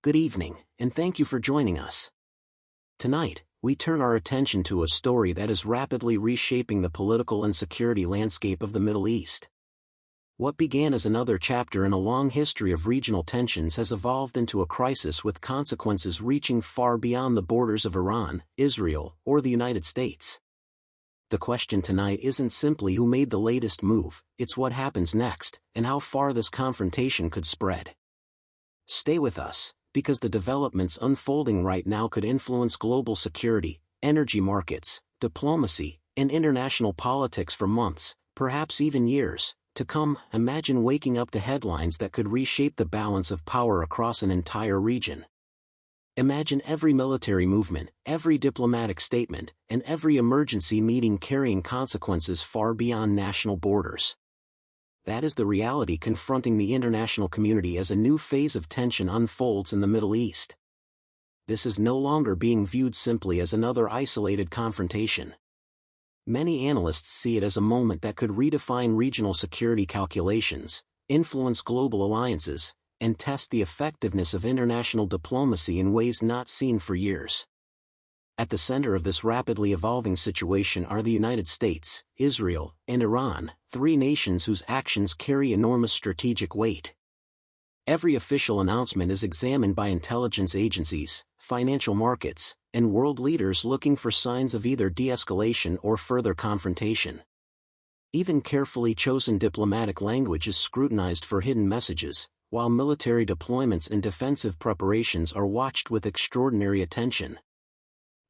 Good evening, and thank you for joining us. Tonight, we turn our attention to a story that is rapidly reshaping the political and security landscape of the Middle East. What began as another chapter in a long history of regional tensions has evolved into a crisis with consequences reaching far beyond the borders of Iran, Israel, or the United States. The question tonight isn't simply who made the latest move, it's what happens next, and how far this confrontation could spread. Stay with us, because the developments unfolding right now could influence global security, energy markets, diplomacy, and international politics for months, perhaps even years, to come. Imagine waking up to headlines that could reshape the balance of power across an entire region. Imagine every military movement, every diplomatic statement, and every emergency meeting carrying consequences far beyond national borders. That is the reality confronting the international community as a new phase of tension unfolds in the Middle East. This is no longer being viewed simply as another isolated confrontation. Many analysts see it as a moment that could redefine regional security calculations, influence global alliances, and test the effectiveness of international diplomacy in ways not seen for years. At the center of this rapidly evolving situation are the United States, Israel, and Iran, three nations whose actions carry enormous strategic weight. Every official announcement is examined by intelligence agencies, financial markets, and world leaders looking for signs of either de-escalation or further confrontation. Even carefully chosen diplomatic language is scrutinized for hidden messages, while military deployments and defensive preparations are watched with extraordinary attention.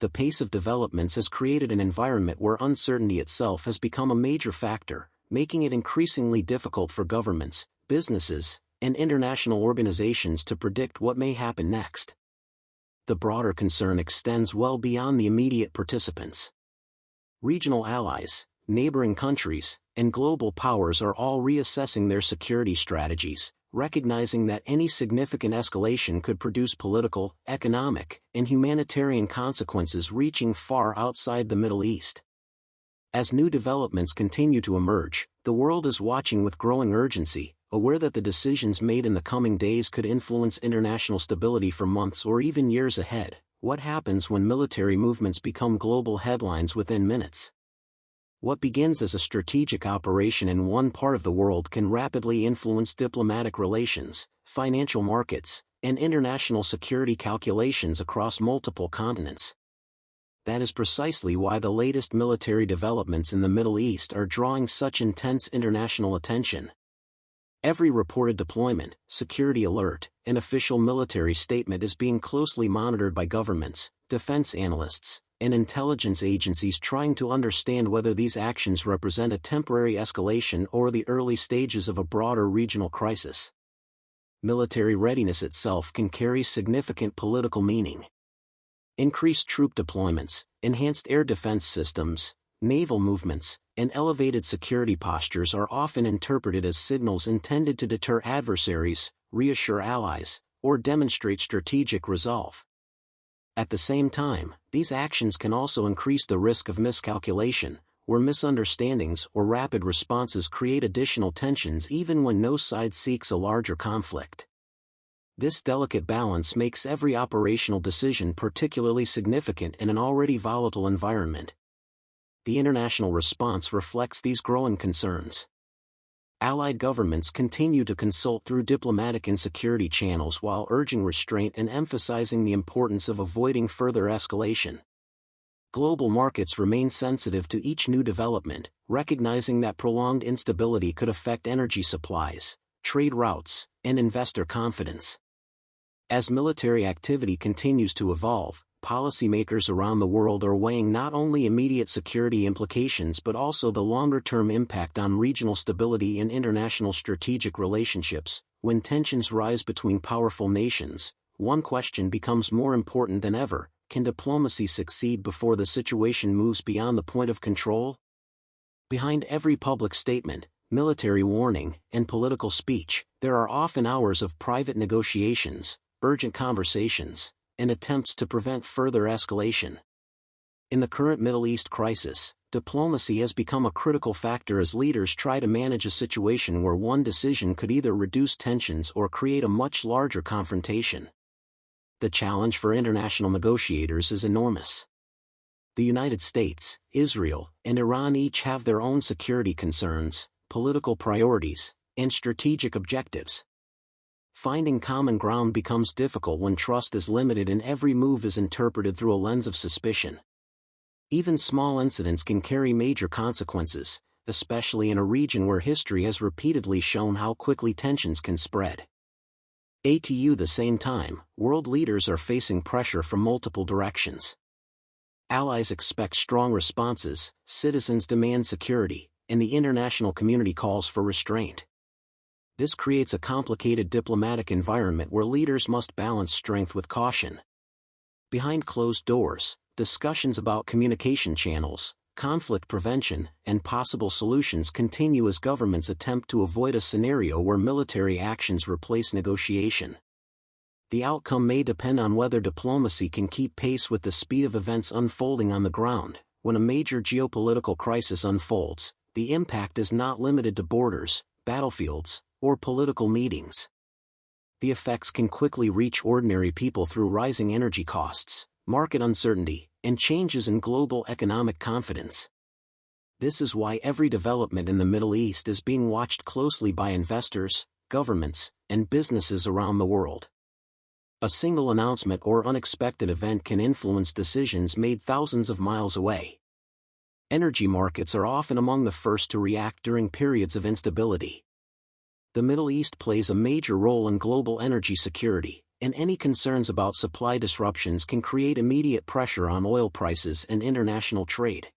The pace of developments has created an environment where uncertainty itself has become a major factor, making it increasingly difficult for governments, businesses, and international organizations to predict what may happen next. The broader concern extends well beyond the immediate participants. Regional allies, neighboring countries, and global powers are all reassessing their security strategies, recognizing that any significant escalation could produce political, economic, and humanitarian consequences reaching far outside the Middle East. As new developments continue to emerge, the world is watching with growing urgency, aware that the decisions made in the coming days could influence international stability for months or even years ahead. What happens when military movements become global headlines within minutes? What begins as a strategic operation in one part of the world can rapidly influence diplomatic relations, financial markets, and international security calculations across multiple continents. That is precisely why the latest military developments in the Middle East are drawing such intense international attention. Every reported deployment, security alert, and official military statement is being closely monitored by governments, defense analysts, and intelligence agencies trying to understand whether these actions represent a temporary escalation or the early stages of a broader regional crisis. Military readiness itself can carry significant political meaning. Increased troop deployments, enhanced air defense systems, naval movements, and elevated security postures are often interpreted as signals intended to deter adversaries, reassure allies, or demonstrate strategic resolve. At the same time, these actions can also increase the risk of miscalculation, where misunderstandings or rapid responses create additional tensions even when no side seeks a larger conflict. This delicate balance makes every operational decision particularly significant in an already volatile environment. The international response reflects these growing concerns. Allied governments continue to consult through diplomatic and security channels while urging restraint and emphasizing the importance of avoiding further escalation. Global markets remain sensitive to each new development, recognizing that prolonged instability could affect energy supplies, trade routes, and investor confidence. As military activity continues to evolve, policymakers around the world are weighing not only immediate security implications but also the longer-term impact on regional stability and international strategic relationships. When tensions rise between powerful nations, one question becomes more important than ever: can diplomacy succeed before the situation moves beyond the point of control? Behind every public statement, military warning, and political speech, there are often hours of private negotiations, urgent conversations, and attempts to prevent further escalation. In the current Middle East crisis, diplomacy has become a critical factor as leaders try to manage a situation where one decision could either reduce tensions or create a much larger confrontation. The challenge for international negotiators is enormous. The United States, Israel, and Iran each have their own security concerns, political priorities, and strategic objectives. Finding common ground becomes difficult when trust is limited and every move is interpreted through a lens of suspicion. Even small incidents can carry major consequences, especially in a region where history has repeatedly shown how quickly tensions can spread. At the same time, world leaders are facing pressure from multiple directions. Allies expect strong responses, citizens demand security, and the international community calls for restraint. This creates a complicated diplomatic environment where leaders must balance strength with caution. Behind closed doors, discussions about communication channels, conflict prevention, and possible solutions continue as governments attempt to avoid a scenario where military actions replace negotiation. The outcome may depend on whether diplomacy can keep pace with the speed of events unfolding on the ground. When a major geopolitical crisis unfolds, the impact is not limited to borders, battlefields, or political meetings. The effects can quickly reach ordinary people through rising energy costs, market uncertainty, and changes in global economic confidence. This is why every development in the Middle East is being watched closely by investors, governments, and businesses around the world. A single announcement or unexpected event can influence decisions made thousands of miles away. Energy markets are often among the first to react during periods of instability. The Middle East plays a major role in global energy security, and any concerns about supply disruptions can create immediate pressure on oil prices and international trade.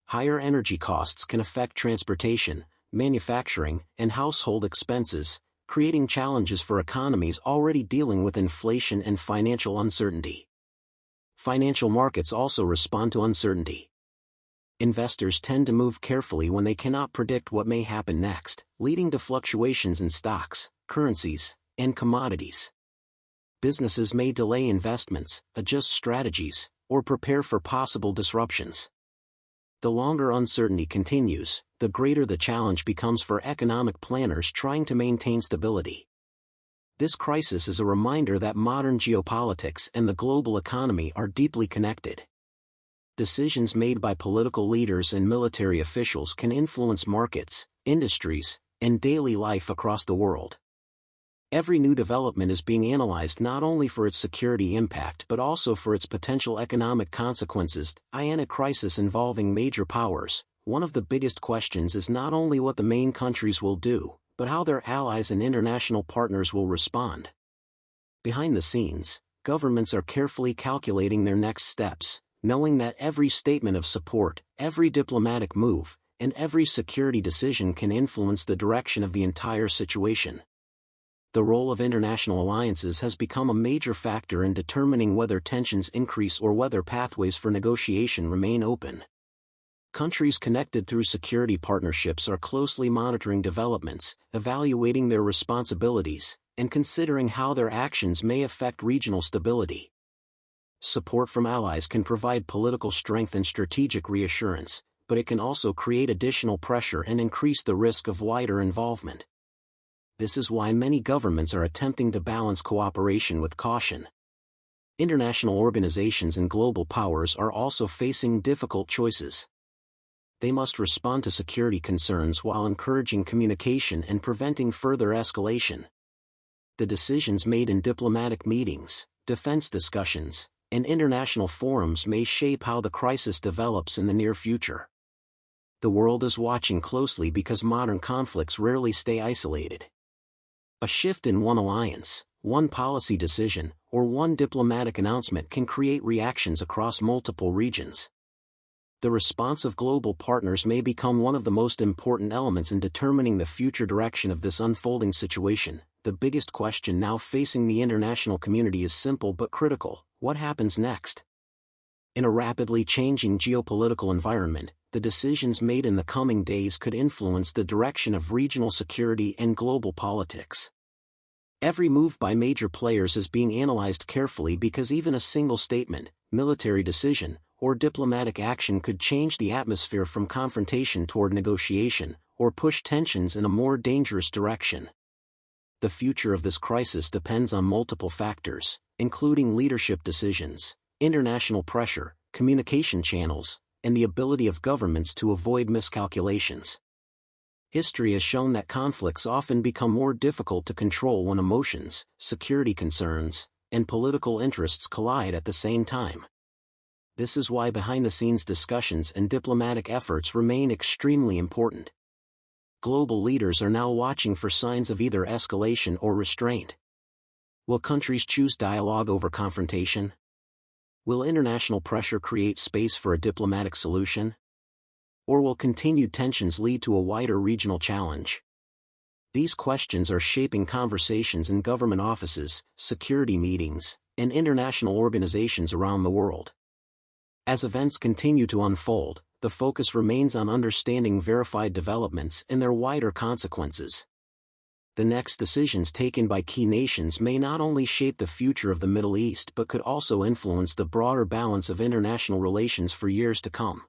Higher energy costs can affect transportation, manufacturing, and household expenses, creating challenges for economies already dealing with inflation and financial uncertainty. Financial markets also respond to uncertainty. Investors tend to move carefully when they cannot predict what may happen next, leading to fluctuations in stocks, currencies, and commodities. Businesses may delay investments, adjust strategies, or prepare for possible disruptions. The longer uncertainty continues, the greater the challenge becomes for economic planners trying to maintain stability. This crisis is a reminder that modern geopolitics and the global economy are deeply connected. Decisions made by political leaders and military officials can influence markets, industries, and daily life across the world. Every new development is being analyzed not only for its security impact but also for its potential economic consequences. In a crisis involving major powers, one of the biggest questions is not only what the main countries will do, but how their allies and international partners will respond. Behind the scenes, governments are carefully calculating their next steps, knowing that every statement of support, every diplomatic move, and every security decision can influence the direction of the entire situation. The role of international alliances has become a major factor in determining whether tensions increase or whether pathways for negotiation remain open. Countries connected through security partnerships are closely monitoring developments, evaluating their responsibilities, and considering how their actions may affect regional stability. Support from allies can provide political strength and strategic reassurance, but it can also create additional pressure and increase the risk of wider involvement. This is why many governments are attempting to balance cooperation with caution. International organizations and global powers are also facing difficult choices. They must respond to security concerns while encouraging communication and preventing further escalation. The decisions made in diplomatic meetings, defense discussions, and international forums may shape how the crisis develops in the near future. The world is watching closely because modern conflicts rarely stay isolated. A shift in one alliance, one policy decision, or one diplomatic announcement can create reactions across multiple regions. The response of global partners may become one of the most important elements in determining the future direction of this unfolding situation. The biggest question now facing the international community is simple but critical: what happens next? In a rapidly changing geopolitical environment, the decisions made in the coming days could influence the direction of regional security and global politics. Every move by major players is being analyzed carefully because even a single statement, military decision, or diplomatic action could change the atmosphere from confrontation toward negotiation, or push tensions in a more dangerous direction. the future of this crisis depends on multiple factors, including leadership decisions, international pressure, communication channels, and the ability of governments to avoid miscalculations. History has shown that conflicts often become more difficult to control when emotions, security concerns, and political interests collide at the same time. This is why behind-the-scenes discussions and diplomatic efforts remain extremely important. Global leaders are now watching for signs of either escalation or restraint. Will countries choose dialogue over confrontation? Will international pressure create space for a diplomatic solution? Or will continued tensions lead to a wider regional challenge? These questions are shaping conversations in government offices, security meetings, and international organizations around the world. As events continue to unfold, the focus remains on understanding verified developments and their wider consequences. The next decisions taken by key nations may not only shape the future of the Middle East but could also influence the broader balance of international relations for years to come.